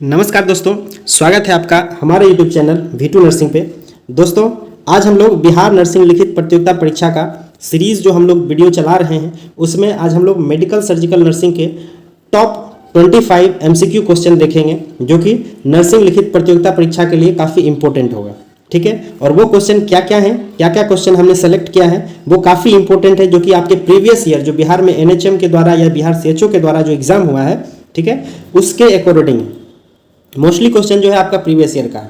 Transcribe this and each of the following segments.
नमस्कार दोस्तों, स्वागत है आपका हमारे YouTube चैनल V2 नर्सिंग पे। दोस्तों, आज हम लोग बिहार नर्सिंग लिखित प्रतियोगिता परीक्षा का सीरीज़ जो हम लोग वीडियो चला रहे हैं, उसमें आज हम लोग मेडिकल सर्जिकल नर्सिंग के टॉप 25 MCQ क्वेश्चन देखेंगे, जो कि नर्सिंग लिखित प्रतियोगिता परीक्षा के लिए काफ़ी इंपॉर्टेंट होगा। ठीक है, और वो क्वेश्चन क्या क्या हैं, क्या क्या क्वेश्चन हमने सेलेक्ट किया है, वो काफ़ी इंपॉर्टेंट है, जो कि आपके प्रीवियस ईयर जो बिहार में NHM के द्वारा या बिहार CHO के द्वारा जो एग्ज़ाम हुआ है, ठीक है, उसके अकॉर्डिंग मोस्टली क्वेश्चन जो है आपका प्रीवियस ईयर का है।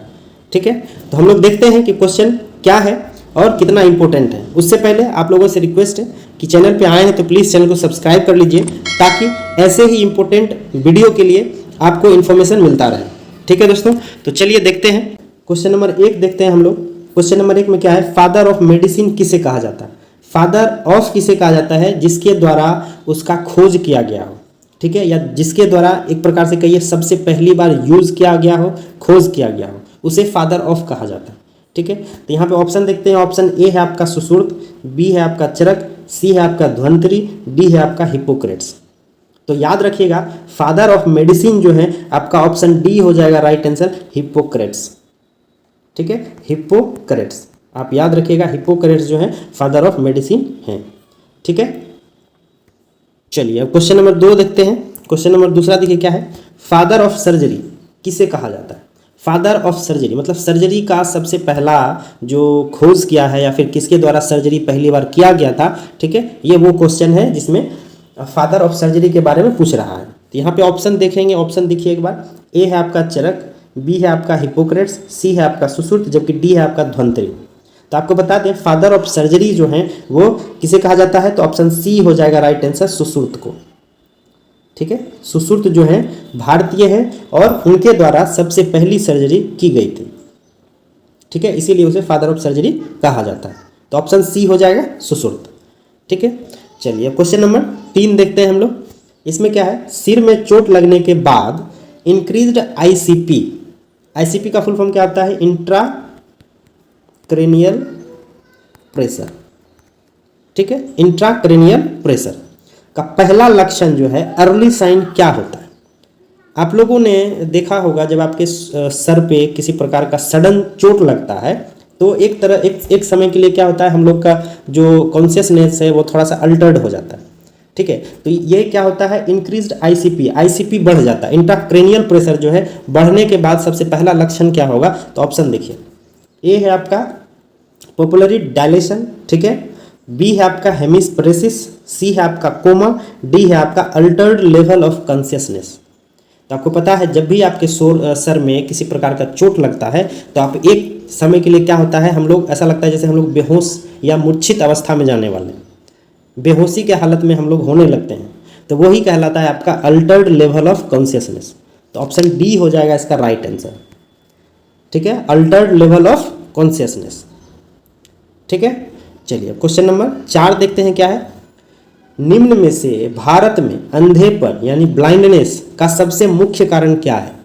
ठीक है, तो हम लोग देखते हैं कि क्वेश्चन क्या है और कितना इंपॉर्टेंट है। उससे पहले आप लोगों से रिक्वेस्ट है कि चैनल पे आए हैं तो प्लीज़ चैनल को सब्सक्राइब कर लीजिए, ताकि ऐसे ही इंपॉर्टेंट वीडियो के लिए आपको इन्फॉर्मेशन मिलता रहे। ठीक है दोस्तों, तो चलिए देखते हैं। क्वेश्चन नंबर 1 देखते हैं हम लोग। क्वेश्चन नंबर 1 में क्या है, फादर ऑफ मेडिसिन किसे कहा जाता है? फादर ऑफ किसे कहा जाता है? जिसके द्वारा उसका खोज किया गया हो, ठीक है, या जिसके द्वारा एक प्रकार से कहिए सबसे पहली बार यूज किया गया हो, खोज किया गया हो, उसे फादर ऑफ कहा जाता है। ठीक है, तो यहाँ पे ऑप्शन देखते हैं। ऑप्शन ए है आपका सुश्रुत, बी है आपका चरक, सी है आपका धन्वंतरी, डी है आपका हिप्पोक्रेट्स। तो याद रखिएगा, फादर ऑफ मेडिसिन जो है आपका ऑप्शन डी हो जाएगा राइट आंसर, हिप्पोक्रेट्स। ठीक है, हिप्पोक्रेट्स आप याद रखिएगा, हिप्पोक्रेट्स जो है फादर ऑफ मेडिसिन है। ठीक है, चलिए अब क्वेश्चन नंबर 2 देखते हैं। क्वेश्चन नंबर दूसरा देखिए क्या है, फादर ऑफ सर्जरी किसे कहा जाता है? फादर ऑफ सर्जरी मतलब सर्जरी का सबसे पहला जो खोज किया है, या फिर किसके द्वारा सर्जरी पहली बार किया गया था। ठीक है, ये वो क्वेश्चन है जिसमें फादर ऑफ सर्जरी के बारे में पूछ रहा है। तो यहाँ पे ऑप्शन देखेंगे, ऑप्शन देखिए एक बार। ए है आपका चरक, बी है आपका हिप्पोक्रेट्स, सी है आपका सुश्रुत, जबकि डी है आपका धन्वंतरी। तो आपको बता दें, फादर ऑफ सर्जरी जो है वो किसे कहा जाता है? तो ऑप्शन सी हो जाएगा राइट आंसर, सुश्रुत को। ठीक है, सुश्रुत जो है भारतीय है और उनके द्वारा सबसे पहली सर्जरी की गई थी। ठीक है, इसीलिए उसे फादर ऑफ सर्जरी कहा जाता है। तो ऑप्शन सी हो जाएगा, सुश्रुत। ठीक है, चलिए क्वेश्चन नंबर 3 देखते हैं हम लोग। इसमें क्या है, सिर में चोट लगने के बाद इंक्रीज्ड ICP का फुल फॉर्म क्या होता है? Intra cranial pressure. ठीक है, इंट्राक्रेनियल प्रेशर का पहला लक्षण जो है, अर्ली साइन क्या होता है? आप लोगों ने देखा होगा, जब आपके सर पे किसी प्रकार का सडन चोट लगता है, तो एक समय के लिए क्या होता है, हम लोग का जो कॉन्शियसनेस है वो थोड़ा सा अल्टर्ड हो जाता है। ठीक है, तो ये क्या होता है, इंक्रीज्ड ICP बढ़ जाता है। इंट्राक्रेनियल प्रेशर जो है बढ़ने के बाद सबसे पहला लक्षण क्या होगा? तो ऑप्शन देखिए, ए है आपका पॉपुलरी डायलेशन, ठीक है, बी है आपका हेमिस्प्रेसिस, सी है आपका कोमा, डी है आपका अल्टर्ड लेवल ऑफ कॉन्शियसनेस। तो आपको पता है, जब भी आपके सर में किसी प्रकार का चोट लगता है, तो आप एक समय के लिए क्या होता है, हम लोग ऐसा लगता है जैसे हम लोग बेहोश या मूर्छित अवस्था में जाने वाले हैं, बेहोशी के हालत में हम लोग होने लगते हैं। तो वही कहलाता है आपका अल्टर्ड लेवल ऑफ कॉन्शियसनेस। तो ऑप्शन डी हो जाएगा इसका राइट आंसर। ठीक है, अल्टर्ड लेवल ऑफ कॉन्शियसनेस। ठीक है, चलिए क्वेश्चन नंबर 4 देखते हैं क्या है। निम्न में से भारत में अंधेपन यानी ब्लाइंडनेस का सबसे मुख्य कारण क्या है?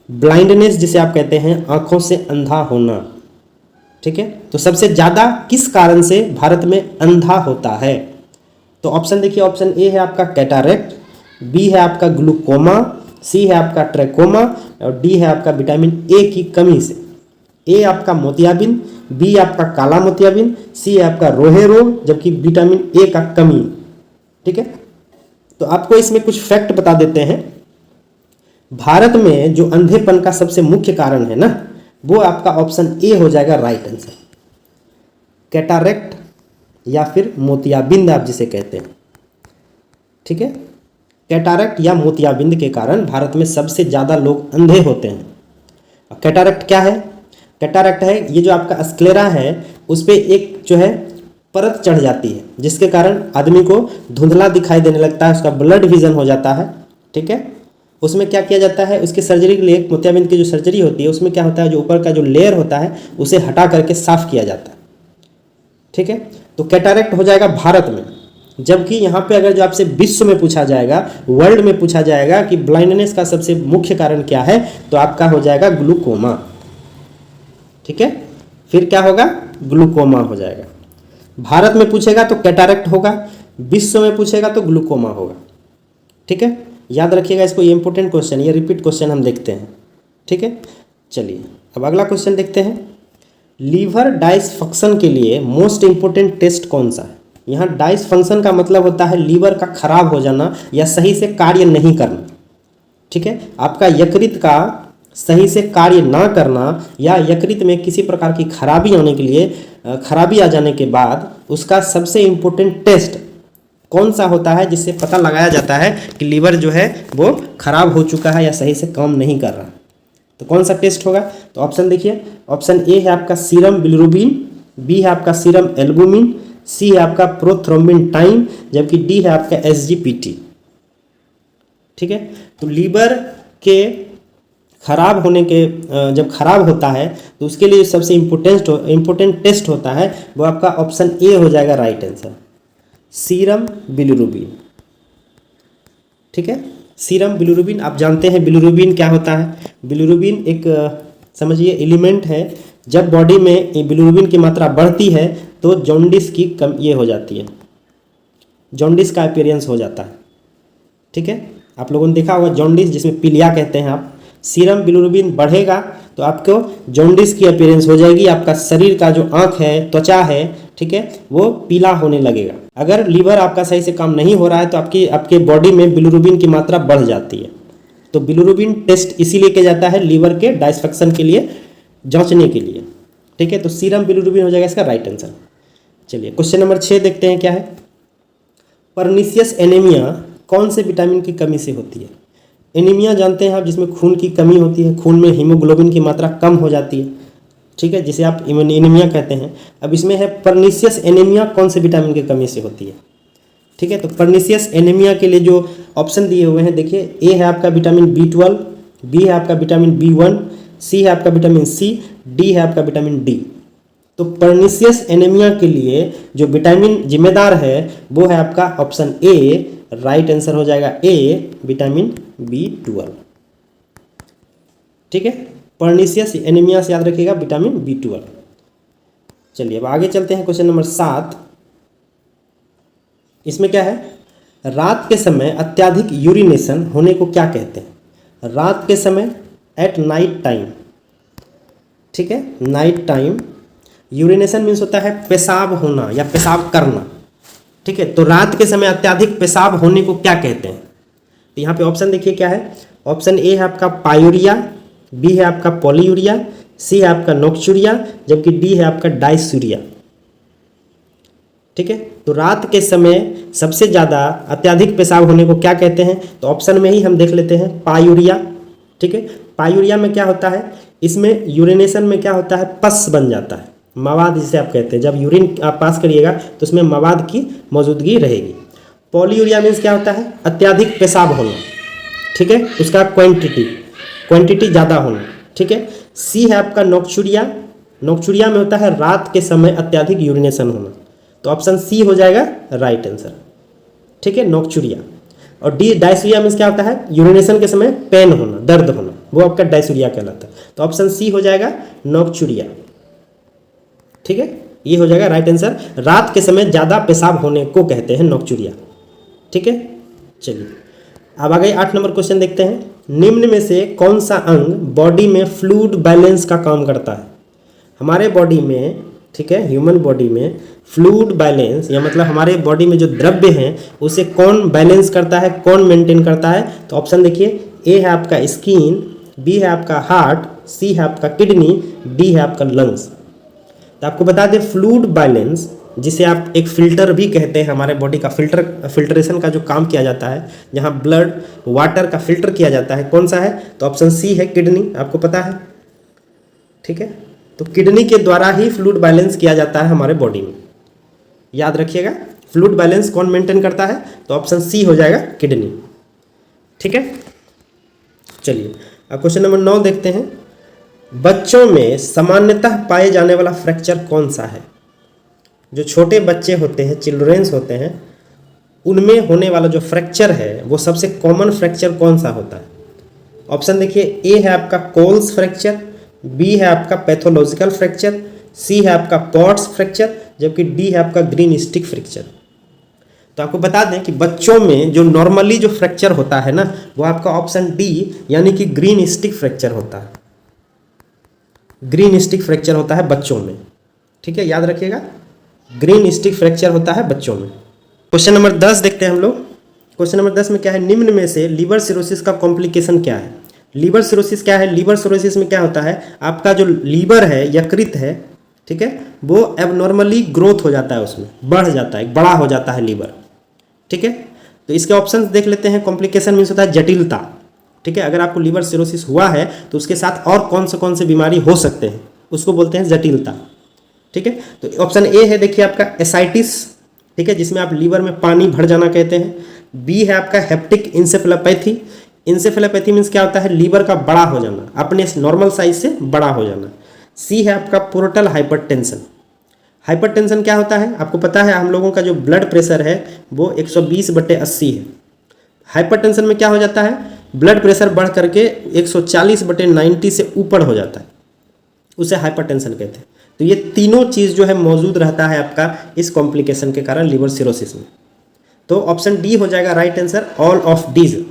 ब्लाइंडनेस जिसे आप कहते हैं आंखों से अंधा होना। ठीक है, तो सबसे ज्यादा किस कारण से भारत में अंधा होता है? तो ऑप्शन देखिए, ऑप्शन ए है आपका कैटारेक्ट, बी है आपका ग्लूकोमा, सी है आपका ट्रैकोमा, और डी है आपका विटामिन ए की कमी से। ए आपका मोतियाबिंद, बी आपका काला मोतियाबिंद, सी आपका रोहे रोग, जबकि विटामिन ए का कमी। ठीक है, तो आपको इसमें कुछ फैक्ट बता देते हैं। भारत में जो अंधेपन का सबसे मुख्य कारण है ना, वो आपका ऑप्शन ए हो जाएगा राइट आंसर, कैटारेक्ट या फिर मोतियाबिंद आप जिसे कहते हैं। ठीक है, कैटारेक्ट या मोतियाबिंद के कारण भारत में सबसे ज़्यादा लोग अंधे होते हैं। कैटारेक्ट क्या है? कैटारेक्ट है ये जो आपका स्क्लेरा है, उस पर एक जो है परत चढ़ जाती है, जिसके कारण आदमी को धुंधला दिखाई देने लगता है, उसका ब्लड विजन हो जाता है। ठीक है, उसमें क्या किया जाता है, उसके सर्जरी के लिए मोतियाबिंद की जो सर्जरी होती है, उसमें क्या होता है, जो ऊपर का जो लेयर होता है उसे हटा करके साफ किया जाता है। ठीक है, तो कैटारेक्ट हो जाएगा भारत में। जबकि यहाँ पे अगर जो आपसे विश्व में पूछा जाएगा, वर्ल्ड में पूछा जाएगा कि ब्लाइंडनेस का सबसे मुख्य कारण क्या है, तो आपका हो जाएगा ग्लूकोमा। ठीक है, फिर क्या होगा, ग्लूकोमा हो जाएगा। भारत में पूछेगा तो कैटारेक्ट होगा, विश्व में पूछेगा तो ग्लूकोमा होगा। ठीक है, याद रखिएगा इसको, ये इंपॉर्टेंट क्वेश्चन, ये रिपीट क्वेश्चन हम देखते हैं। ठीक है, चलिए अब अगला क्वेश्चन देखते हैं। लीवर डायसफंक्शन के लिए मोस्ट इंपोर्टेंट टेस्ट कौन सा है? यहाँ डायसफंक्शन का मतलब होता है लीवर का खराब हो जाना या सही से कार्य नहीं करना। ठीक है, आपका यकृत का सही से कार्य ना करना या यकृत में किसी प्रकार की खराबी आने के लिए, खराबी आ जाने के बाद उसका सबसे इम्पोर्टेंट टेस्ट कौन सा होता है, जिससे पता लगाया जाता है कि लीवर जो है वो खराब हो चुका है या सही से काम नहीं कर रहा। तो कौन सा टेस्ट होगा? तो ऑप्शन देखिए, ऑप्शन ए है आपका सीरम बिलिरुबिन, बी है आपका सीरम एल्बुमिन, सी है आपका प्रोथ्रोम्बिन टाइम, जबकि डी है आपका एसजीपीटी। ठीक है, तो लीवर के खराब होने के जब खराब होता है तो उसके लिए सबसे इम्पोर्टेंट टेस्ट होता है वो आपका ऑप्शन ए हो जाएगा राइट आंसर, सीरम बिलिरुबिन। ठीक है, सीरम बिलिरुबिन, आप जानते हैं बिलिरुबिन क्या होता है? बिलिरुबिन एक समझिए एलिमेंट है। जब बॉडी में बिलिरुबिन की मात्रा बढ़ती है तो जॉन्डिस की ये हो जाती है, जॉन्डिस का अपीयरेंस हो जाता है। ठीक है, आप लोगों ने देखा होगा जॉन्डिस, जिसमें पीलिया कहते हैं आप। सीरम बिलिरुबिन बढ़ेगा तो आपको जॉन्डिस की अपीयरेंस हो जाएगी, आपका शरीर का जो आँख है, त्वचा है, ठीक है, वो पीला होने लगेगा। अगर लीवर आपका सही से काम नहीं हो रहा है तो आपके बॉडी में बिलिरुबिन की मात्रा बढ़ जाती है। तो बिलिरुबिन टेस्ट इसीलिए किया जाता है लीवर के डायसफंक्शन के लिए, जांचने के लिए। ठीक है, तो सीरम बिलिरुबिन हो जाएगा इसका राइट आंसर। चलिए क्वेश्चन नंबर 6 देखते हैं क्या है। परनीशियस एनीमिया कौन से विटामिन की कमी से होती है? एनीमिया जानते हैं आप, जिसमें खून की कमी होती है, खून में हीमोग्लोबिन की मात्रा कम हो जाती है। ठीक है, जिसे आप एनीमिया कहते हैं। अब इसमें है परनीशियस एनीमिया कौन से विटामिन की कमी से होती है? ठीक है, तो परनीशियस एनीमिया के लिए जो ऑप्शन दिए हुए हैं देखिए, ए है आपका विटामिन B12, बी है आपका विटामिन B1, सी है आपका विटामिन सी, डी है आपका विटामिन डी। तो परनीशियस एनीमिया के लिए जो विटामिन जिम्मेदार है वो है आपका ऑप्शन ए, राइट आंसर हो जाएगा ए, विटामिन B12। ठीक है, परनीशियस एनीमिया से याद रखिएगा विटामिन B12। चलिए अब आगे चलते हैं क्वेश्चन नंबर 7। इसमें क्या है? रात के समय अत्यधिक यूरिनेशन होने को क्या कहते हैं? रात के समय, एट नाइट टाइम। ठीक है, नाइट टाइम यूरिनेशन मीन्स होता है पेशाब होना या पेशाब करना। ठीक है, तो रात के समय अत्यधिक पेशाब होने को क्या कहते हैं? तो यहाँ पे ऑप्शन देखिए क्या है। ऑप्शन ए है आपका पायूरिया, बी है आपका पॉलीयूरिया, सी है आपका नोक्चुरिया, जबकि डी है आपका डायसूरिया। ठीक है, तो रात के समय सबसे ज़्यादा अत्यधिक पेशाब होने को क्या कहते हैं? तो ऑप्शन में ही हम देख लेते हैं पायूरिया। ठीक है, पायूरिया में क्या होता है? इसमें यूरिनेशन में क्या होता है? पस बन जाता है, मवाद जिसे आप कहते हैं। जब यूरिन आप पास करिएगा तो उसमें मवाद की मौजूदगी रहेगी। पॉलीयूरिया मीन्स क्या होता है? अत्यधिक पेशाब होना। ठीक है, उसका क्वांटिटी ज़्यादा होना। ठीक है, सी है आपका नोक्चुरिया, नोक्चुरिया में होता है रात के समय अत्यधिक यूरिनेशन होना। तो ऑप्शन सी हो जाएगा राइट आंसर। ठीक है, नोक्चुरिया। और डी डायसूरिया मीन्स क्या होता है? यूरिनेशन के समय पेन होना, दर्द होना, वो आपका डायसूरिया कहलाता है। तो ऑप्शन सी हो जाएगा नोक्चुरिया। ठीक है, ये हो जाएगा राइट आंसर। रात के समय ज़्यादा पेशाब होने को कहते हैं नोक्चुरिया। ठीक है, चलिए अब आगे 8 नंबर क्वेश्चन देखते हैं। निम्न में से कौन सा अंग बॉडी में फ्लूइड बैलेंस का काम करता है? हमारे बॉडी में, ठीक है, ह्यूमन बॉडी में फ्लूइड बैलेंस या मतलब हमारे बॉडी में जो द्रव्य हैं उसे कौन बैलेंस करता है, कौन मेंटेन करता है? तो ऑप्शन देखिए, ए है आपका स्किन, बी है आपका हार्ट, सी है आपका किडनी, डी है आपका लंग्स। तो आपको बता दें फ्लूइड बैलेंस, जिसे आप एक फिल्टर भी कहते हैं, हमारे बॉडी का फिल्ट्रेशन का जो काम किया जाता है, जहाँ ब्लड वाटर का फिल्टर किया जाता है, कौन सा है? तो ऑप्शन सी है किडनी, आपको पता है। ठीक है, तो किडनी के द्वारा ही फ्लूइड बैलेंस किया जाता है हमारे बॉडी में, याद रखिएगा। फ्लूइड बैलेंस कौन मेंटेन करता है? तो ऑप्शन सी हो जाएगा किडनी। ठीक है, चलिए अब क्वेश्चन नंबर 9 देखते हैं। बच्चों में सामान्यतः पाए जाने वाला फ्रैक्चर कौन सा है? जो छोटे बच्चे होते हैं, चिल्ड्रेंस होते हैं, उनमें होने वाला जो फ्रैक्चर है वो सबसे कॉमन फ्रैक्चर कौन सा होता है? ऑप्शन देखिए, ए है आपका कोल्स फ्रैक्चर, बी है आपका पैथोलॉजिकल फ्रैक्चर, सी है आपका पॉट्स फ्रैक्चर, जबकि डी है आपका ग्रीन स्टिक फ्रैक्चर। तो आपको बता दें कि बच्चों में जो नॉर्मली जो फ्रैक्चर होता है ना, वो आपका ऑप्शन डी यानी कि ग्रीन स्टिक फ्रैक्चर होता है। ग्रीन स्टिक फ्रैक्चर होता है बच्चों में, ठीक है, याद रखिएगा, ग्रीन स्टिक फ्रैक्चर होता है बच्चों में। क्वेश्चन नंबर 10 देखते हैं हम लोग। क्वेश्चन नंबर 10 में क्या है, निम्न में से लीवर सिरोसिस का कॉम्प्लिकेशन क्या है। लीवर सिरोसिस क्या है, लीवर सिरोसिस में क्या होता है, आपका जो लीवर है, यकृत है, ठीक है, वो एबनॉर्मली ग्रोथ हो जाता है, उसमें बढ़ जाता है, बड़ा हो जाता है लीवर, ठीक है। तो इसके ऑप्शंस देख लेते हैं। कॉम्प्लिकेशन मीन्स होता है जटिलता, ठीक है। अगर आपको लीवर सिरोसिस हुआ है तो उसके साथ और कौन से बीमारी हो सकते हैं, उसको बोलते हैं जटिलता, ठीक है। तो ऑप्शन ए है, देखिए आपका एसाइटिस, ठीक है, जिसमें आप लीवर में पानी भर जाना कहते हैं। बी है आपका हेप्टिक इंसेफेलोपैथी। इंसेफेलोपैथी मीन्स क्या होता है, लीवर का बड़ा हो जाना, अपने नॉर्मल साइज से बड़ा हो जाना। सी है आपका पोर्टल हाइपरटेंशन। हाइपरटेंशन क्या होता है, आपको पता है हम लोगों का जो ब्लड प्रेशर है वो 120/80 है। हाइपरटेंशन में क्या हो जाता है, ब्लड प्रेशर बढ़ करके 140/90 से ऊपर हो जाता है, उसे हाइपरटेंशन कहते हैं। तो ये तीनों चीज़ जो है मौजूद रहता है आपका इस कॉम्प्लिकेशन के कारण लीवर सिरोसिस में। तो ऑप्शन डी हो जाएगा right answer, all of these.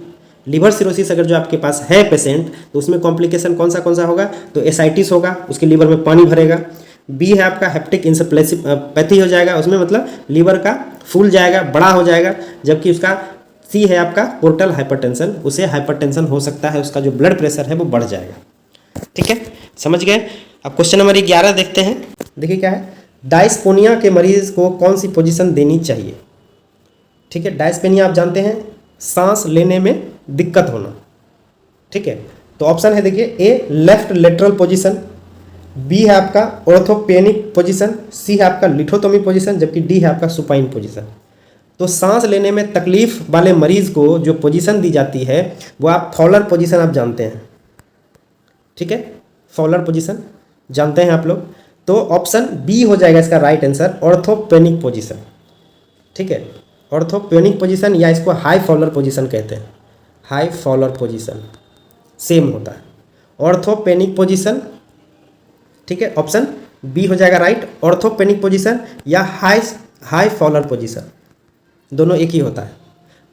Liver cirrhosis अगर जो आपके पास है पेशेंट, तो उसमें कॉम्प्लिकेशन कौन सा होगा, तो एसाइटिस होगा, उसके लीवर में पानी भरेगा। बी है आपका हेप्टिक इंसेफेलोपैथी हो जाएगा, उसमें मतलब लीवर का फूल जाएगा, बड़ा हो जाएगा। जबकि उसका सी है आपका पोर्टल हाइपरटेंशन, उसे हाइपरटेंशन हो सकता है, उसका जो ब्लड प्रेशर है वो बढ़ जाएगा, ठीक है, समझ गए। अब क्वेश्चन नंबर 11 देखते हैं। देखिए क्या है, डायस्पोनिया के मरीज को कौन सी पोजीशन देनी चाहिए, ठीक है। डायस्पेनिया आप जानते हैं, सांस लेने में दिक्कत होना, ठीक है। तो ऑप्शन है देखिए, ए लेफ्ट लेटरल पोजीशन, बी है आपका ऑर्थोपेनिक पोजीशन, सी है आपका लिथोटोमी पोजीशन, जबकि डी है आपका सुपाइन पोजीशन। तो सांस लेने में तकलीफ वाले मरीज को जो पोजीशन दी जाती है वो आप फॉलर पोजीशन आप जानते हैं, ठीक है, फॉलर पोजीशन जानते हैं आप लोग। तो ऑप्शन बी हो जाएगा इसका राइट आंसर, ऑर्थोपेनिक पोजीशन, ठीक है। ऑर्थोपेनिक पोजीशन या इसको हाई फॉलर पोजीशन कहते हैं, हाई फॉलर पोजीशन सेम होता है, ऑर्थोपेनिक पोजीशन, ठीक है। ऑप्शन बी हो जाएगा राइट, ऑर्थोपेनिक पोजीशन या हाई फॉलर पोजीशन, दोनों एक ही होता है।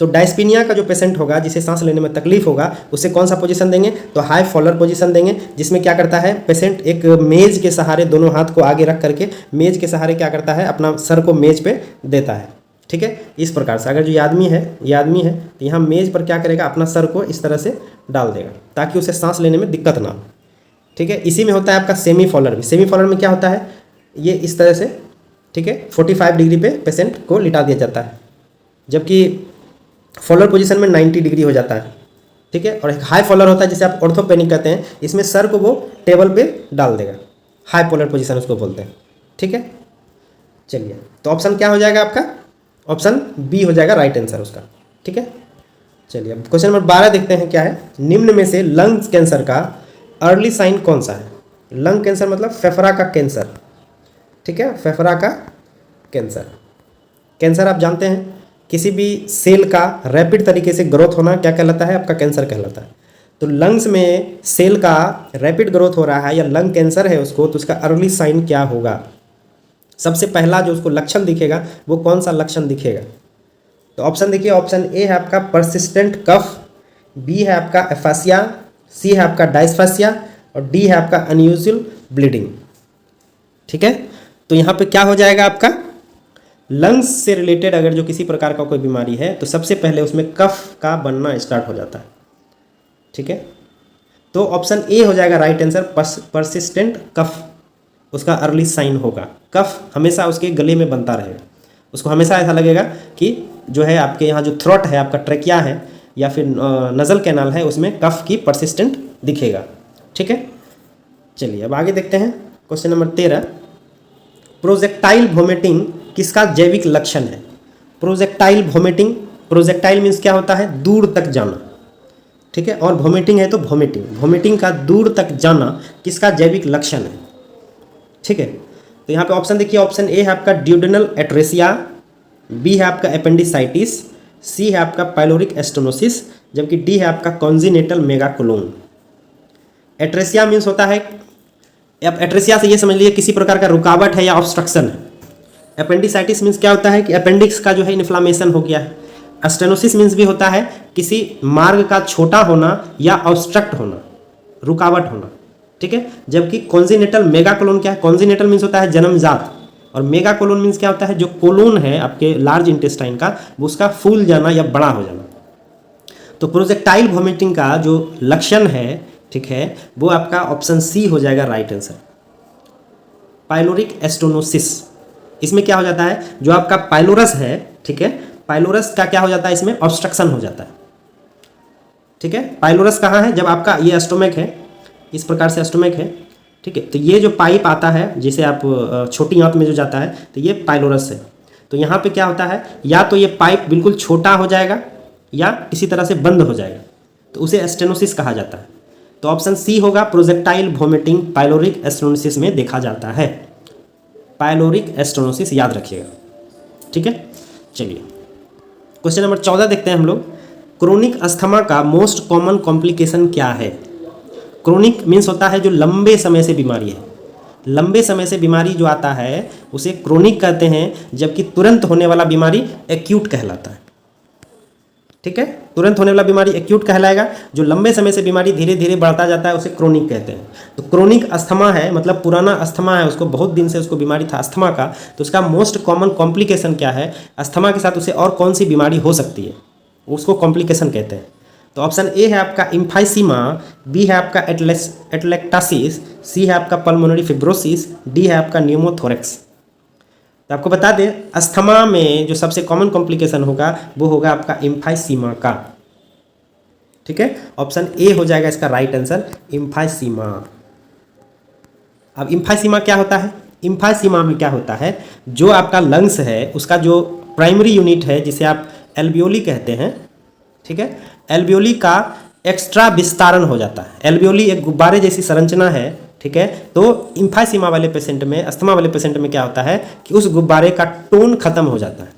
तो डायस्पेनिया का जो पेशेंट होगा, जिसे सांस लेने में तकलीफ होगा, उसे कौन सा पोजीशन देंगे, तो हाई फॉलर पोजीशन देंगे, जिसमें क्या करता है पेशेंट, एक मेज के सहारे दोनों हाथ को आगे रख करके मेज के सहारे क्या करता है, अपना सर को मेज पे देता है, ठीक है। इस प्रकार से अगर जो ये आदमी है तो यहाँ मेज पर क्या करेगा, अपना सर को इस तरह से डाल देगा ताकि उसे सांस लेने में दिक्कत ना हो, ठीक है। इसी में होता है आपका सेमी फॉलर भी। सेमी फॉलर में क्या होता है, ये इस तरह से, ठीक है, 45 डिग्री पे पेशेंट को लिटा दिया जाता है, जबकि फॉलर पोजीशन में 90 डिग्री हो जाता है, ठीक है। और एक हाई फॉलर होता है जिसे आप ऑर्थोपेनिक कहते हैं, इसमें सर को वो टेबल पे डाल देगा, हाई फॉलर पोजीशन उसको बोलते हैं, ठीक है। चलिए, तो ऑप्शन क्या हो जाएगा आपका, ऑप्शन बी हो जाएगा राइट आंसर उसका, ठीक है। चलिए अब क्वेश्चन नंबर 12 देखते हैं क्या है, निम्न में से लंग्स कैंसर का अर्ली साइन कौन सा है। लंग कैंसर मतलब फेफड़ा का कैंसर, ठीक है, फेफड़ा का कैंसर। कैंसर आप जानते हैं, किसी भी सेल का रैपिड तरीके से ग्रोथ होना क्या कहलाता है, आपका कैंसर कहलाता है। तो लंग्स में सेल का रैपिड ग्रोथ हो रहा है या लंग कैंसर है उसको, तो उसका अर्ली साइन क्या होगा। सबसे पहला जो उसको लक्षण दिखेगा वो कौन सा लक्षण दिखेगा, तो ऑप्शन देखिए, ऑप्शन ए है आपका परसिस्टेंट कफ, बी है आपका एफासिया, सी है आपका डायस्फासिया और डी है आपका अनयूजुअल ब्लीडिंग, ठीक है। तो यहाँ पे क्या हो जाएगा आपका, लंग्स से रिलेटेड अगर जो किसी प्रकार का कोई बीमारी है तो सबसे पहले उसमें कफ का बनना स्टार्ट हो जाता है, ठीक है। तो ऑप्शन ए हो जाएगा राइट आंसर, परसिस्टेंट कफ उसका अर्ली साइन होगा। कफ हमेशा उसके गले में बनता रहेगा, उसको हमेशा ऐसा लगेगा कि जो है आपके यहाँ जो थ्रोट है, आपका ट्रेकिया है या फिर नजल कैनाल है, उसमें कफ की परसिस्टेंट दिखेगा, ठीक है। चलिए अब आगे देखते हैं क्वेश्चन नंबर 13, प्रोजेक्टाइल वोमिटिंग किसका जैविक लक्षण है। प्रोजेक्टाइल वोमिटिंग, प्रोजेक्टाइल मीन्स क्या होता है, दूर तक जाना, ठीक है, और वोमिटिंग है तो वोमिटिंग का दूर तक जाना किसका जैविक लक्षण है, ठीक है। तो यहाँ पे ऑप्शन देखिए, ऑप्शन ए है आपका ड्यूडेनल एट्रेसिया, बी है आपका एपेंडिसाइटिस, सी है आपका पाइलोरिक एस्टेनोसिस, जबकि डी है आपका कॉन्जिनेटल मेगाकोलोन। एट्रेसिया मीन्स होता है, अब एट्रेसिया से ये समझ लीजिए किसी प्रकार का रुकावट है या ऑब्स्ट्रक्शन है। अपेंडिसाइटिस मीन्स क्या होता है कि अपेंडिक्स का जो है इन्फ्लामेशन हो गया है। स्टेनोसिस मीन्स भी होता है किसी मार्ग का छोटा होना या ऑब्स्ट्रक्ट होना, रुकावट होना, ठीक है। जबकि कॉन्जिनेटल मेगाकोलोन क्या है, कॉन्जिनेटल मीन्स होता है जन्मजात, और मेगाकोलोन मीन्स क्या होता है जो कोलोन है आपके लार्ज इंटेस्टाइन का, वो उसका फूल जाना या बड़ा हो जाना। तो प्रोजेक्टाइल वॉमिटिंग का जो लक्षण है, ठीक है, वो आपका ऑप्शन सी हो जाएगा राइट आंसर, पाइलोरिक एस्टोनोसिस। इसमें क्या हो जाता है, जो आपका पाइलोरस है, ठीक है, पाइलोरस का क्या हो जाता है, इसमें ऑब्स्ट्रक्शन हो जाता है, ठीक है। पाइलोरस कहाँ है, जब आपका ये एस्टोमक है, इस प्रकार से एस्टोमक है, ठीक है, तो ये जो पाइप आता है जिसे आप छोटी आंत में जो जाता है, तो ये पाइलोरस है। तो यहाँ पे क्या होता है, या तो ये पाइप बिल्कुल छोटा हो जाएगा या किसी तरह से बंद हो जाएगा, तो उसे स्टेनोसिस कहा जाता है। तो ऑप्शन सी होगा, प्रोजेक्टाइल वॉमिटिंग पाइलोरिक एस्टोनोसिस में देखा जाता है। पाइलोरिक एस्टोनोसिस याद रखिएगा, ठीक है। चलिए क्वेश्चन नंबर 14 देखते हैं हम लोग। क्रोनिक अस्थमा का मोस्ट कॉमन कॉम्प्लिकेशन क्या है। क्रोनिक मीन्स होता है जो लंबे समय से बीमारी है, लंबे समय से बीमारी जो आता है उसे क्रोनिक कहते हैं, जबकि तुरंत होने वाला बीमारी एक्यूट कहलाता है, ठीक है। तुरंत होने वाला बीमारी एक्यूट कहलाएगा, जो लंबे समय से बीमारी धीरे धीरे बढ़ता जाता है उसे क्रोनिक कहते हैं। तो क्रोनिक अस्थमा है, मतलब पुराना अस्थमा है, उसको बहुत दिन से उसको बीमारी था अस्थमा का, तो उसका मोस्ट कॉमन कॉम्प्लिकेशन क्या है, अस्थमा के साथ उसे और कौन सी बीमारी हो सकती है, उसको कॉम्प्लिकेशन कहते हैं। तो ऑप्शन ए है आपका इम्फाइसीमा, बी है आपका एटलेक्टासिस, सी है आपका पल्मोनरी फिब्रोसिस, डी है आपका न्यूमोथोरेक्स। तो आपको बता दें, अस्थमा में जो सबसे कॉमन कॉम्प्लिकेशन होगा वो होगा आपका इम्फाइसीमा का, ठीक है। ऑप्शन ए हो जाएगा इसका राइट आंसर, इम्फाइसीमा। अब इम्फाइसीमा क्या होता है, इम्फाइसीमा में क्या होता है, जो आपका लंग्स है उसका जो प्राइमरी यूनिट है जिसे आप एल्वियोली कहते हैं, ठीक है, एल्वियोली का एक्स्ट्रा विस्तारण हो जाता है। एल्वियोली एक गुब्बारे जैसी संरचना है, ठीक है। तो इम्फाइसीमा वाले पेशेंट में, अस्थमा वाले पेशेंट में क्या होता है कि उस गुब्बारे का टोन खत्म हो जाता है,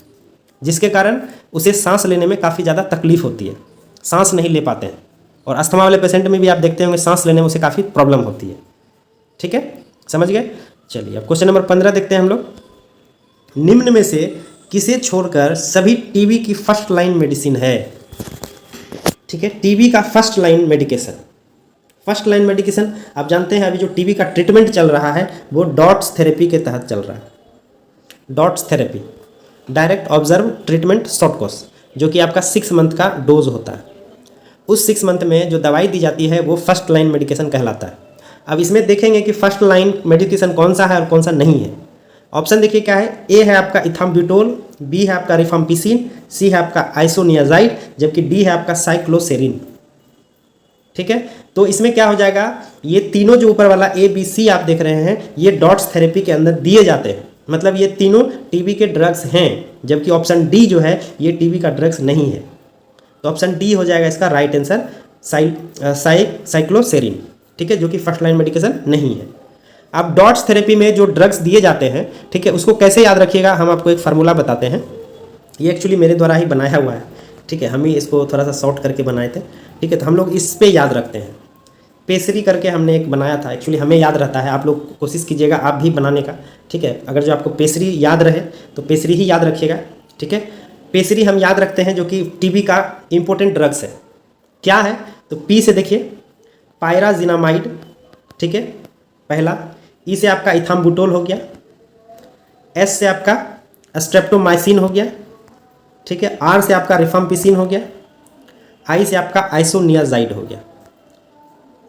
जिसके कारण उसे सांस लेने में काफ़ी ज़्यादा तकलीफ होती है, सांस नहीं ले पाते हैं। और अस्थमा वाले पेशेंट में भी आप देखते होंगे सांस लेने में उसे काफ़ी प्रॉब्लम होती है, ठीक है, समझ गए। चलिए अब क्वेश्चन नंबर 15 देखते हैं हम लोग। निम्न में से किसे छोड़कर सभी टीबी की फर्स्ट लाइन मेडिसिन है, ठीक है। टीबी का first line medication, first line medication आप जानते हैं, अभी जो टीबी का ट्रीटमेंट चल रहा है वो डॉट्स थेरेपी के तहत चल रहा है। Dots therapy, direct observe treatment short course, जो कि आपका 6 मंथ का डोज होता है। उस 6 मंथ में जो दवाई दी जाती है वो फर्स्ट लाइन मेडिकेशन कहलाता है। अब इसमें देखेंगे कि फर्स्ट लाइन मेडिकेशन कौन सा है और कौन सा नहीं है। ऑप्शन देखिए क्या है, ए है आपका इथाम्ब्यूटोल, बी है आपका रिफाम्पिसिन, सी है आपका आइसोनियाजाइड, जबकि डी है आपका साइक्लोसेरिन, ठीक है। तो इसमें क्या हो जाएगा, ये तीनों जो ऊपर वाला ए बी सी आप देख रहे हैं ये डॉट्स थेरेपी के अंदर दिए जाते हैं, मतलब ये तीनों टीबी के ड्रग्स हैं, जबकि ऑप्शन डी जो है ये टीबी का ड्रग्स नहीं है। तो ऑप्शन डी हो जाएगा इसका राइट आंसर, साइक्लोसेरिन, ठीक है, जो कि फर्स्ट लाइन मेडिकेशन नहीं है। अब डॉट्स थेरेपी में जो ड्रग्स दिए जाते हैं, ठीक है, उसको कैसे याद रखिएगा, हम आपको एक फार्मूला बताते हैं। ये एक्चुअली मेरे द्वारा ही बनाया हुआ है, ठीक है, हम ही इसको थोड़ा सा शॉर्ट करके बनाए थे, ठीक है। तो हम लोग इस पे याद रखते हैं, पेसरी करके हमने एक बनाया था, एक्चुअली हमें याद रहता है, आप लोग कोशिश कीजिएगा आप भी बनाने का, ठीक है। अगर जो आपको पेसरी याद रहे तो पेसरी ही याद रखिएगा, ठीक है। पेसरी हम याद रखते हैं जो कि टीबी का इंपॉर्टेंट ड्रग्स है। क्या है, तो पी से देखिए पायराजिनामाइड, ठीक है, पहला। ई से आपका इथाम्बुटोल हो गया, एस से आपका स्ट्रेप्टोमाइसिन हो गया, ठीक है, आर से आपका रिफाम्पिसिन हो गया, आई से आपका आइसोनियाजाइड हो गया।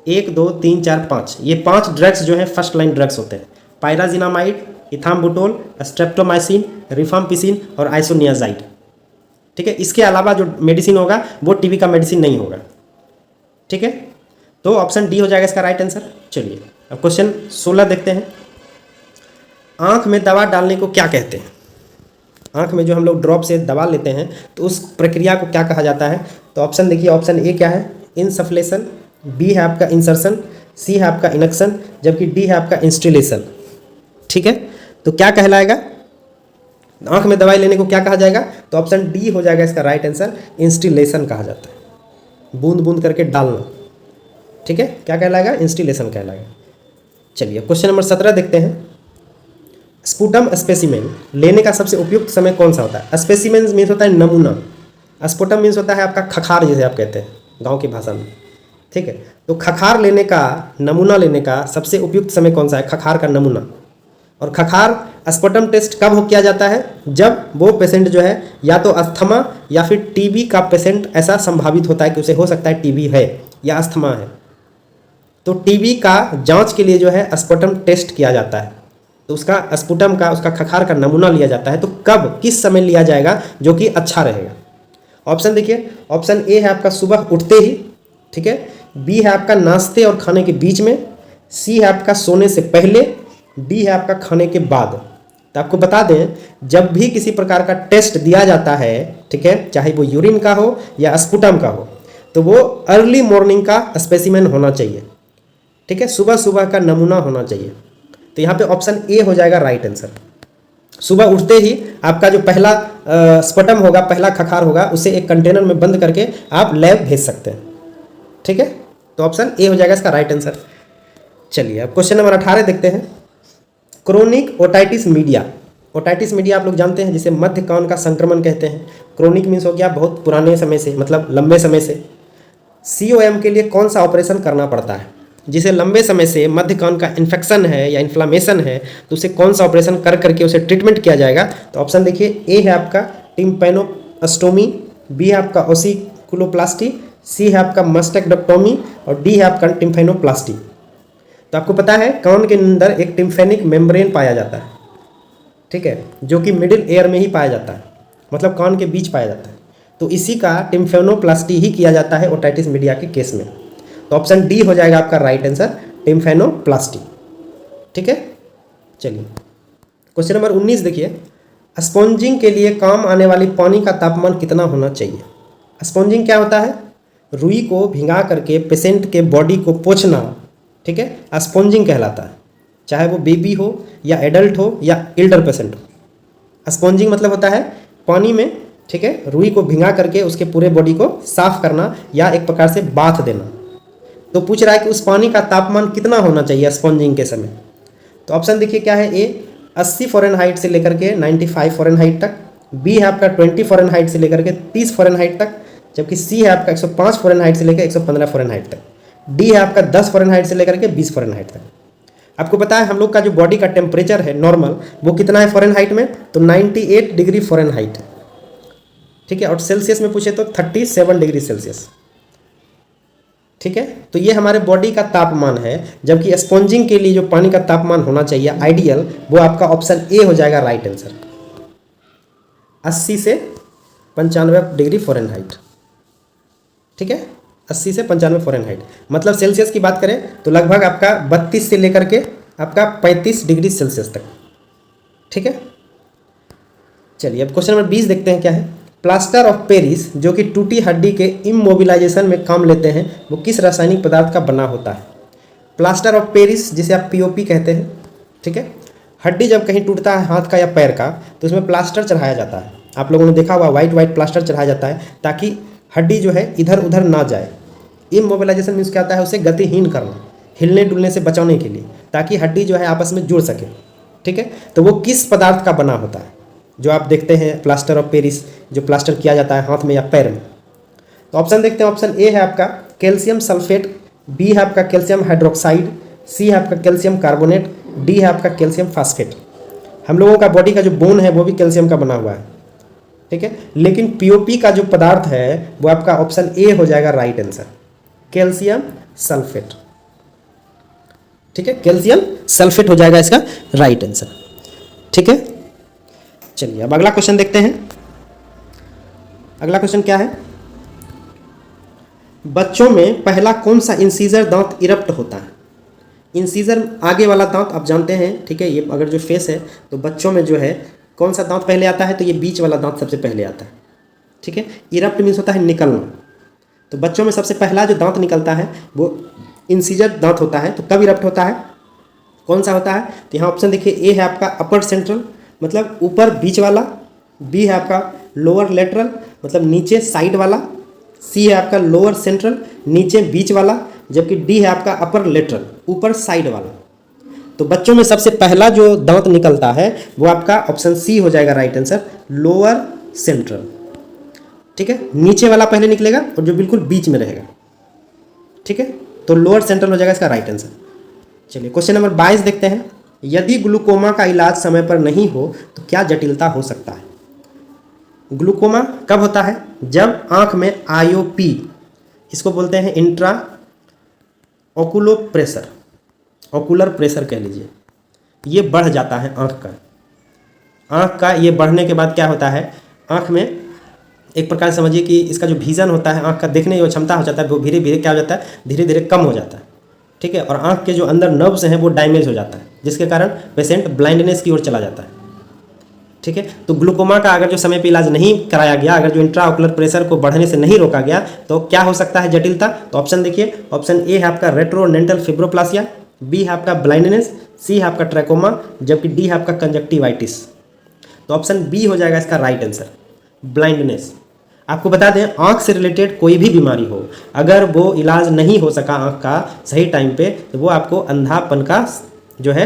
1 2 3 4 5, ये 5 ड्रग्स जो है फर्स्ट लाइन ड्रग्स होते हैं। पायराजिनामाइड, इथाम्बुटोल, स्ट्रेप्टोमाइसिन, रिफाम्पिसिन और आइसोनियाजाइड, ठीक है। इसके अलावा जो मेडिसिन होगा वो टीबी का मेडिसिन नहीं होगा, ठीक है। तो ऑप्शन डी हो जाएगा इसका राइट आंसर। चलिए अब क्वेश्चन 16 देखते हैं। आँख में दवा डालने को क्या कहते हैं, आँख में जो हम लोग ड्रॉप से दवा लेते हैं तो उस प्रक्रिया को क्या कहा जाता है। तो ऑप्शन देखिए, ऑप्शन ए क्या है, इंसफलेशन, बी है आपका इंसर्शन, सी है आपका इनक्शन, जबकि डी है आपका इंस्टिलेशन, ठीक है। तो क्या कहलाएगा, आँख में दवाई लेने को क्या कहा जाएगा, तो ऑप्शन डी हो जाएगा इसका राइट आंसर, इंस्टिलेशन कहा जाता है, बूंद बूंद करके डालना, ठीक है। क्या कहलाएगा, इंस्टिलेशन कहलाएगा। चलिए क्वेश्चन नंबर 17 देखते हैं। स्पुटम स्पेसिमेन लेने का सबसे उपयुक्त समय कौन सा होता है? स्पेसिमेन मीन्स होता है नमूना, स्पुटम मीन्स होता है आपका खखार, जिसे आप कहते हैं गांव की भाषा में, ठीक है। तो खखार लेने का, नमूना लेने का सबसे उपयुक्त समय कौन सा है? खखार का नमूना। और खखार स्पुटम टेस्ट कब हो किया जाता है? जब वो पेशेंट जो है या तो अस्थमा या फिर टीबी का पेशेंट ऐसा संभावित होता है कि उसे हो सकता है टीबी है या अस्थमा है, तो टीबी का जांच के लिए जो है स्पुटम टेस्ट किया जाता है। तो उसका स्पुटम का, उसका खखार का नमूना लिया जाता है। तो कब, किस समय लिया जाएगा जो कि अच्छा रहेगा? ऑप्शन देखिए, ऑप्शन ए है आपका सुबह उठते ही, ठीक है। बी है आपका नाश्ते और खाने के बीच में, सी है आपका सोने से पहले, डी है आपका खाने के बाद। तो आपको बता दें, जब भी किसी प्रकार का टेस्ट दिया जाता है, ठीक है, चाहे वो यूरिन का हो या स्पुटम का हो, तो वो अर्ली मॉर्निंग का स्पेसिमेन होना चाहिए, ठीक है, सुबह सुबह का नमूना होना चाहिए। तो यहाँ पे ऑप्शन ए हो जाएगा राइट आंसर। सुबह उठते ही आपका जो पहला स्पुटम होगा, पहला खखार होगा, उसे एक कंटेनर में बंद करके आप लैब भेज सकते हैं, ठीक है। तो ऑप्शन ए हो जाएगा इसका राइट आंसर। चलिए अब क्वेश्चन नंबर 18 देखते हैं। Chronic otitis media, otitis media आप लोग जानते हैं जिसे मध्य कान का संक्रमण कहते हैं। क्रोनिक मीन्स हो गया बहुत पुराने समय से, मतलब लंबे समय से। COM के लिए कौन सा ऑपरेशन करना पड़ता है? जिसे लंबे समय से मध्य कान का इन्फेक्शन है या इन्फ्लामेशन है, तो उसे कौन सा ऑपरेशन कर करके उसे ट्रीटमेंट किया जाएगा? तो ऑप्शन देखिए, ए है आपका टिम्पैनोस्टोमी, बी है आपका ओसिकुलोप्लास्टी, सी है आपका मस्टेक्टोमी और डी है आपका टिम्फेनोप्लास्टी। तो आपको पता है कान के अंदर एक टिम्फेनिक मेम्ब्रेन पाया जाता है, ठीक है, जो कि मिडिल एयर में ही पाया जाता है, मतलब कान के बीच पाया जाता है। तो इसी का टिम्फेनोप्लास्टी ही किया जाता है ओटाइटिस मीडिया के केस में। तो ऑप्शन डी हो जाएगा आपका राइट आंसर, टिम्फेनोप्लास्टी, ठीक है। चलिए क्वेश्चन नंबर 19 देखिए। स्पॉन्जिंग के लिए काम आने वाली पानी का तापमान कितना होना चाहिए? स्पॉन्जिंग क्या होता है? रुई को भिंगा करके पेशेंट के बॉडी को पोंछना, ठीक है, स्पॉन्जिंग कहलाता है, चाहे वो बेबी हो या एडल्ट हो या एल्डर पेशेंट हो। स्पॉन्जिंग मतलब होता है पानी में, ठीक है, रुई को भिंगा करके उसके पूरे बॉडी को साफ करना या एक प्रकार से बाथ देना। तो पूछ रहा है कि उस पानी का तापमान कितना होना चाहिए स्पॉन्जिंग के समय? तो ऑप्शन देखिए क्या है, ए 80 फ़ारेनहाइट से लेकर के 95 फ़ारेनहाइट तक, बी है आपका 20 फ़ारेनहाइट से लेकर के 30 फ़ारेनहाइट तक, जबकि सी है आपका 105 फ़ारेनहाइट से लेकर 115 फ़ारेनहाइट तक, डी है आपका 10 फ़ारेनहाइट से लेकर के 20 फ़ारेनहाइट तक। आपको पता है हम लोग का जो बॉडी का टेम्परेचर है नॉर्मल, वो कितना है फ़ारेनहाइट में? तो 98 डिग्री फ़ारेनहाइट, ठीक है, और सेल्सियस में पूछे तो 37 डिग्री सेल्सियस, ठीक है। तो ये हमारे बॉडी का तापमान है, जबकि स्पॉन्जिंग के लिए जो पानी का तापमान होना चाहिए आइडियल, वो आपका ऑप्शन ए हो जाएगा राइट आंसर, 80 से 95 डिग्री फ़ारेनहाइट, ठीक है, 80 से 95 फ़ारेनहाइट। मतलब सेल्सियस की बात करें तो लगभग आपका 32 से लेकर के आपका 35 डिग्री सेल्सियस तक, ठीक है। चलिए अब क्वेश्चन नंबर 20 देखते हैं क्या है। प्लास्टर ऑफ पेरिस जो कि टूटी हड्डी के इमोबिलाइजेशन में काम लेते हैं, वो किस रासायनिक पदार्थ का बना होता है? प्लास्टर ऑफ पेरिस जिसे आप POP कहते हैं, ठीक है। हड्डी जब कहीं टूटता है हाथ का या पैर का, तो उसमें प्लास्टर चढ़ाया जाता है। आप लोगों ने देखा हुआ वाइट प्लास्टर चढ़ाया जाता है ताकि हड्डी जो है इधर उधर ना जाए। इमोबिलाइजेशन मीन्स क्या होता है? उसे गतिहीन करना, हिलने डुलने से बचाने के लिए, ताकि हड्डी जो है आपस में जुड़ सके, ठीक है। तो वो किस पदार्थ का बना होता है जो आप देखते हैं प्लास्टर ऑफ पेरिस, जो प्लास्टर किया जाता है हाथ में या पैर में? तो ऑप्शन देखते हैं। ऑप्शन ए है आपका कैल्शियम सल्फेट, बी है आपका कैल्शियम हाइड्रोक्साइड, सी है आपका कैल्शियम कार्बोनेट, डी है आपका कैल्शियम फास्फेट। हम लोगों का बॉडी का जो बोन है वो भी कैल्शियम का बना हुआ है, ठीक है, लेकिन POP का जो पदार्थ है वो आपका ऑप्शन ए हो जाएगा राइट आंसर, कैल्शियम सल्फेट, ठीक है, कैल्शियम सल्फेट हो जाएगा इसका राइट आंसर, ठीक है। चलिए अब अगला क्वेश्चन देखते हैं। अगला क्वेश्चन क्या है? बच्चों में पहला कौन सा इंसीजर दांत इरप्ट होता है? इंसीजर आगे वाला दांत आप जानते हैं, ठीक है, ये अगर जो फेस है तो बच्चों में जो है कौन सा दांत पहले आता है? तो ये बीच वाला दांत सबसे पहले आता है, ठीक है। इरप्ट मीन्स होता है निकलना। तो बच्चों में सबसे पहला जो दांत निकलता है वो इंसीजर दांत होता है। तो कब इरप्ट होता है, कौन सा होता है? तो यहाँ ऑप्शन देखिए, ए है आपका अपर सेंट्रल मतलब ऊपर बीच वाला, बी है आपका लोअर लेटरल मतलब नीचे साइड वाला, सी है आपका लोअर सेंट्रल नीचे बीच वाला, जबकि डी है आपका अपर लेटरल ऊपर साइड वाला। तो बच्चों में सबसे पहला जो दांत निकलता है वो आपका ऑप्शन सी हो जाएगा राइट आंसर, लोअर सेंट्रल। ठीक है, नीचे वाला पहले निकलेगा और जो बिल्कुल बीच में रहेगा। ठीक है, तो लोअर सेंट्रल हो जाएगा इसका राइट आंसर। चलिए क्वेश्चन नंबर 22 देखते हैं। यदि ग्लूकोमा का इलाज समय पर नहीं हो तो क्या जटिलता हो सकता है? ग्लूकोमा कब होता है? जब आंख में आईओपी, इसको बोलते हैं इंट्रा ओकुलो प्रेशर, ओकुलर प्रेशर कह लीजिए, ये बढ़ जाता है आँख का ये बढ़ने के बाद क्या होता है, आँख में एक प्रकार से समझिए कि इसका जो विजन होता है, आँख का देखने की क्षमता हो जाता है वो धीरे धीरे क्या हो जाता है, धीरे धीरे कम हो जाता है। ठीक है, और आँख के जो अंदर नर्व्स हैं वो डैमेज हो जाता है, जिसके कारण पेशेंट ब्लाइंडनेस की ओर चला जाता है। ठीक है, तो ग्लूकोमा का अगर जो समय पे इलाज नहीं कराया गया, अगर जो इंट्राओकुलर प्रेशर को बढ़ने से नहीं रोका गया तो क्या हो सकता है जटिलता? तो ऑप्शन देखिए, ऑप्शन ए है आपका रेट्रोडेंटल फिब्रोप्लासिया, बी है आपका ब्लाइंडनेस, सी है आपका ट्रैकोमा, जबकि डी है आपका कंजक्टिवाइटिस। तो ऑप्शन बी हो जाएगा इसका राइट आंसर, ब्लाइंडनेस। आपको बता दें, आंख से रिलेटेड कोई भी बीमारी हो, अगर वो इलाज नहीं हो सका आंख का सही टाइम पे, तो वो आपको अंधापन का जो है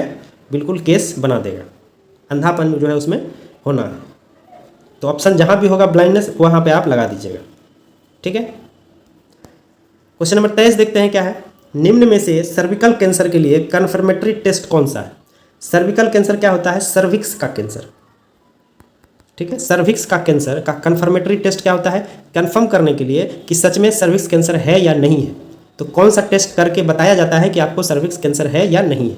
बिल्कुल केस बना देगा, अंधापन जो है उसमें होना है। तो ऑप्शन जहाँ भी होगा ब्लाइंडनेस, वहाँ पे आप लगा दीजिएगा। ठीक है, क्वेश्चन नंबर 23 देखते हैं क्या है। निम्न में से सर्विकल कैंसर के लिए कन्फर्मेटरी टेस्ट कौन सा है? सर्विकल कैंसर क्या होता है? सर्विक्स का कैंसर। ठीक है, सर्विक्स का कैंसर का कन्फर्मेटरी टेस्ट क्या होता है? कंफर्म करने के लिए कि सच में सर्विक्स कैंसर है या नहीं है। तो कौन सा टेस्ट करके बताया जाता है कि आपको सर्विक्स कैंसर है या नहीं है?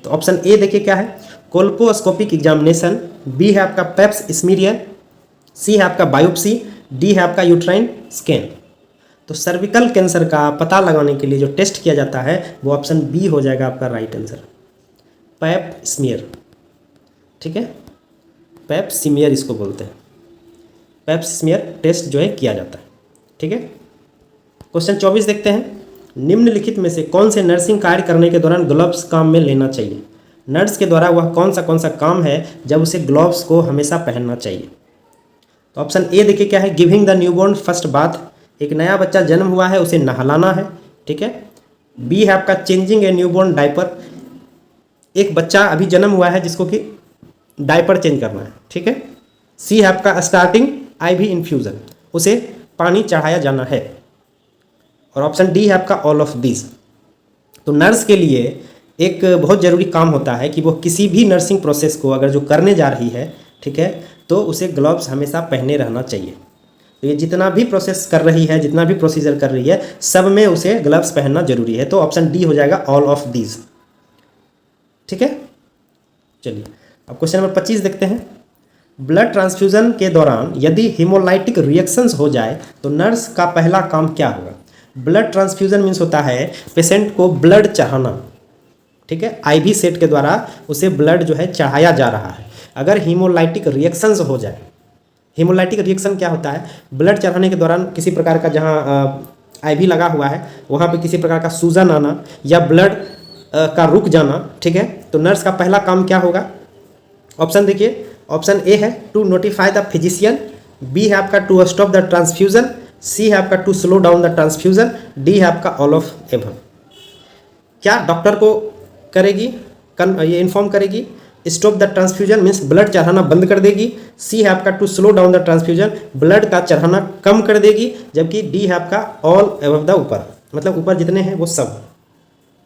तो ऑप्शन ए देखिए क्या है, कोल्पोस्कोपिक एग्जामिनेशन, बी है आपका पेप्स स्मीरियर, सी है आपका बायोप्सी, डी है आपका यूट्राइन स्कैन। तो सर्विकल कैंसर का पता लगाने के लिए जो टेस्ट किया जाता है वो ऑप्शन बी हो जाएगा आपका राइट आंसर, पैप स्मीयर। ठीक है, पैप स्मीयर इसको बोलते हैं, पैप स्मीयर टेस्ट जो है किया जाता है। ठीक है, क्वेश्चन 24 देखते हैं। निम्नलिखित में से कौन से नर्सिंग कार्य करने के दौरान ग्लव्स काम में लेना चाहिए? नर्स के द्वारा वह कौन सा काम है जब उसे ग्लव्स को हमेशा पहनना चाहिए? तो ऑप्शन ए देखिए क्या है, giving the newborn first bath, एक नया बच्चा जन्म हुआ है उसे नहलाना है। ठीक है, बी है आपका चेंजिंग ए न्यूबॉर्न डायपर, एक बच्चा अभी जन्म हुआ है जिसको कि डायपर चेंज करना है। ठीक है, सी है आपका स्टार्टिंग आईवी इन्फ्यूज़न, उसे पानी चढ़ाया जाना है। और ऑप्शन डी है आपका ऑल ऑफ दिस। तो नर्स के लिए एक बहुत ज़रूरी काम होता है कि वो किसी भी नर्सिंग प्रोसेस को अगर जो करने जा रही है, ठीक है, तो उसे ग्लव्स हमेशा पहने रहना चाहिए। तो ये जितना भी प्रोसेस कर रही है, जितना भी प्रोसीजर कर रही है, सब में उसे ग्लव्स पहनना जरूरी है। तो ऑप्शन डी हो जाएगा ऑल ऑफ दीज। ठीक है, चलिए अब क्वेश्चन नंबर 25 देखते हैं। ब्लड ट्रांसफ्यूजन के दौरान यदि हीमोलाइटिक रिएक्शंस हो जाए तो नर्स का पहला काम क्या होगा? ब्लड ट्रांसफ्यूजन मीन्स होता है पेशेंट को ब्लड चढ़ाना। ठीक है, आईवी सेट के द्वारा उसे ब्लड जो है चढ़ाया जा रहा है। अगर हीमोलाइटिक रिएक्शंस हो जाए, हीमोलाइटिक रिएक्शन क्या होता है? ब्लड चढ़ाने के दौरान किसी प्रकार का जहाँ आईवी लगा हुआ है वहाँ पे किसी प्रकार का सूजन आना या ब्लड का रुक जाना। ठीक है, तो नर्स का पहला काम क्या होगा? ऑप्शन देखिए, ऑप्शन ए है to notify the physician, B है आपका to stop the transfusion, C है आपका to slow down the transfusion, D है आपका ऑल ऑफ एवं। क्या डॉक्टर को करेगी, ये इन्फॉर्म करेगी? Stop the transfusion means blood चढ़ाना बंद कर देगी, सी है आपका to slow down the transfusion, blood का चढ़ाना कम कर देगी, जबकि डी है आपका ऑल एबव द ऊपर, मतलब ऊपर जितने हैं वो सब।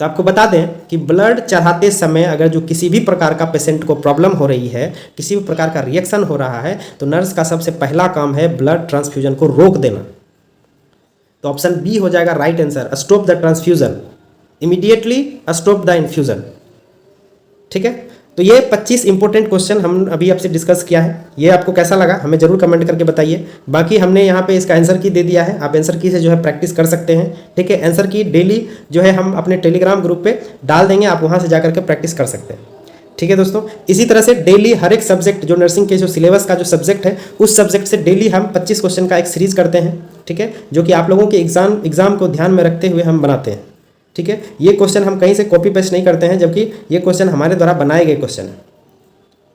तो आपको बता दें कि ब्लड चढ़ाते समय अगर जो किसी भी प्रकार का पेशेंट को प्रॉब्लम हो रही है, किसी भी प्रकार का रिएक्शन हो रहा है, तो नर्स का सबसे पहला काम है ब्लड ट्रांसफ्यूजन को रोक देना। तो ऑप्शन बी हो जाएगा right answer, stop the transfusion, immediately stop the infusion. ठीक है, तो ये 25 इंपॉर्टेंट क्वेश्चन हम अभी आपसे डिस्कस किया है। ये आपको कैसा लगा हमें जरूर कमेंट करके बताइए। बाकी हमने यहाँ पे इसका आंसर की दे दिया है, आप आंसर की से जो है प्रैक्टिस कर सकते हैं। ठीक है, आंसर की डेली जो है हम अपने टेलीग्राम ग्रुप पे डाल देंगे, आप वहाँ से जा करके प्रैक्टिस कर सकते हैं। ठीक है दोस्तों, इसी तरह से डेली हर एक सब्जेक्ट जो नर्सिंग के जो सिलेबस का जो सब्जेक्ट है, उस सब्जेक्ट से डेली हम 25 क्वेश्चन का एक सीरीज करते हैं। ठीक है, जो कि आप लोगों के एग्जाम को ध्यान में रखते हुए हम बनाते हैं। ठीक है, ये क्वेश्चन हम कहीं से कॉपी पेस्ट नहीं करते हैं, जबकि ये क्वेश्चन हमारे द्वारा बनाए गए क्वेश्चन है।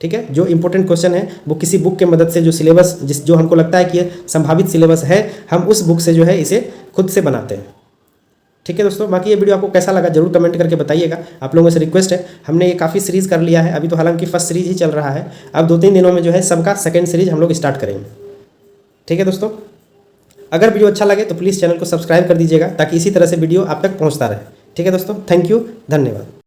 ठीक है, जो इंपॉर्टेंट क्वेश्चन है वो किसी बुक के मदद से जो सिलेबस जो हमको लगता है कि ये संभावित सिलेबस है, हम उस बुक से जो है इसे खुद से बनाते हैं। ठीक है दोस्तों, बाकी ये वीडियो आपको कैसा लगा जरूर कमेंट करके बताइएगा। आप लोगों से रिक्वेस्ट है, हमने ये काफ़ी सीरीज़ कर लिया है अभी तो, हालांकि फर्स्ट सीरीज़ ही चल रहा है। अब 2-3 दिनों में जो है सबका सेकंड सीरीज़ हम लोग स्टार्ट करेंगे। ठीक है दोस्तों, अगर वीडियो अच्छा लगे तो प्लीज़ चैनल को सब्सक्राइब कर दीजिएगा ताकि इसी तरह से वीडियो आप तक पहुँचता रहे। ठीक है दोस्तों, थैंक यू, धन्यवाद।